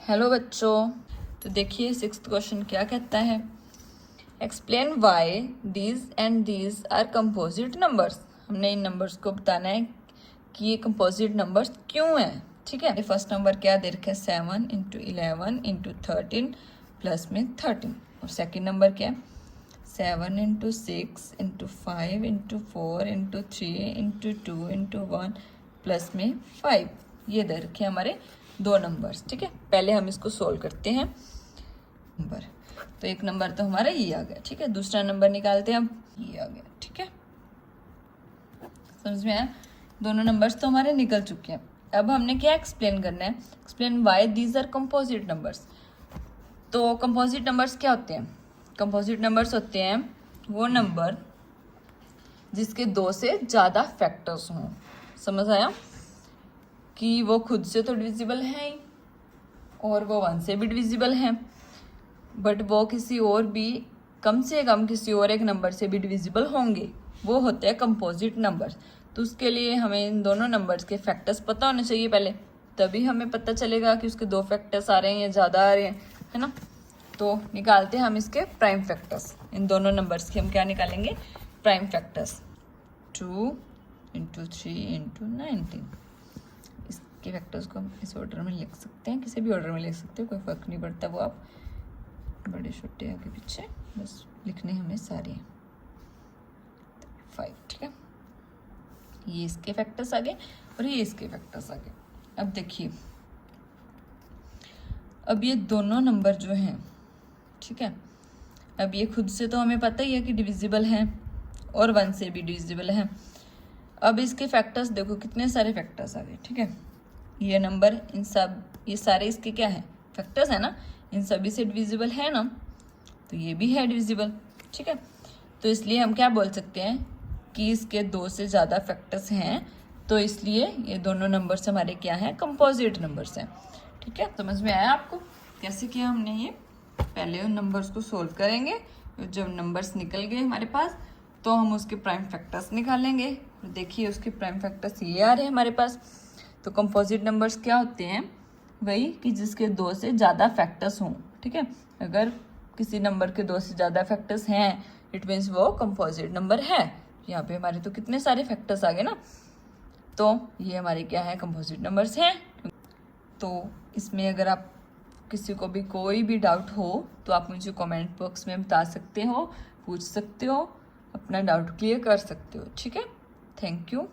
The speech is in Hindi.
हेलो बच्चों, तो देखिए 6th क्वेश्चन क्या कहता है। Explain why these and these are composite numbers. हमने इन नंबर्स को बताना है कि ये कंपोजिट नंबर्स क्यों हैं। ठीक है, फर्स्ट नंबर क्या दे रखा है 7 इंटू 11 इंटू 13 प्लस में 13। और सेकेंड नंबर क्या है 7 into 6 into 5 into 4 into 3 into 2 into 1 plus में 5। ये दे रखे हैं हमारे दो नंबर्स। ठीक है, पहले हम इसको सोल्व करते हैं। नंबर तो एक नंबर तो हमारा ये आ गया। ठीक है, दूसरा नंबर निकालते हैं हम, ये आ गया। ठीक है, समझ में आया। दोनों नंबर्स तो हमारे निकल चुके हैं। अब हमने क्या एक्सप्लेन करना है, explain why these are composite numbers. तो कंपोजिट नंबर्स क्या होते हैं? कंपोजिट नंबर्स होते हैं वो नंबर जिसके दो से ज़्यादा फैक्टर्स हों। समझ आया कि वो खुद से तो डिविजिबल है ही और वो 1 से भी डिविजिबल है, बट वो किसी और भी कम से कम किसी और एक नंबर से भी डिविजिबल होंगे। वो होते हैं कंपोजिट नंबर्स। तो उसके लिए हमें इन दोनों नंबर्स के फैक्टर्स पता होने चाहिए पहले, तभी हमें पता चलेगा कि उसके दो फैक्टर्स आ रहे हैं या ज़्यादा आ रहे हैं, है ना। तो निकालते हैं हम इसके प्राइम फैक्टर्स। इन दोनों नंबर्स के हम क्या निकालेंगे, प्राइम फैक्टर्स। 2 into 3 into 19। इसके फैक्टर्स को हम इस ऑर्डर में लिख सकते हैं, किसी भी ऑर्डर में लिख सकते हो, कोई फ़र्क नहीं पड़ता। वो आप बड़े छोटे आगे पीछे बस लिखने हमें सारे 5। ठीक है, ये इसके फैक्टर्स आ गए और ये इसके फैक्टर्स आ गए। अब देखिए, अब ये दोनों नंबर जो हैं, ठीक है, अब ये खुद से तो हमें पता ही है कि डिविजिबल हैं और 1 से भी डिविजिबल हैं। अब इसके फैक्टर्स देखो, कितने सारे फैक्टर्स आ गए। ठीक है, ये नंबर इन सब, ये सारे इसके क्या है, फैक्टर्स है ना, इन सभी से डिविजिबल है ना, तो ये भी है डिविजिबल। ठीक है, तो इसलिए हम क्या बोल सकते हैं कि इसके 2 से ज़्यादा फैक्टर्स हैं, तो इसलिए ये दोनों नंबर्स हमारे क्या हैं, कंपोजिट नंबर्स हैं। ठीक है, समझ में आया आपको कैसे किया हमने ये। पहले उन नंबर्स को सोल्व करेंगे, जब नंबर्स निकल गए हमारे पास तो हम उसके प्राइम फैक्टर्स निकालेंगे। देखिए उसके प्राइम फैक्टर्स ये आ रहे हैं हमारे पास। तो कंपोजिट नंबर्स क्या होते हैं, वही कि जिसके 2 से ज़्यादा फैक्टर्स हों। ठीक है, अगर किसी नंबर के 2 से ज़्यादा फैक्टर्स हैं, इट मीन्स वो कंपोजिट नंबर है। यहाँ पे हमारे तो कितने सारे फैक्टर्स आ गए ना, तो ये हमारे क्या है, कंपोजिट नंबर्स हैं। तो इसमें अगर आप किसी को भी कोई भी डाउट हो तो आप मुझे कमेंट बॉक्स में बता सकते हो, पूछ सकते हो, अपना डाउट क्लियर कर सकते हो। ठीक है, थैंक यू।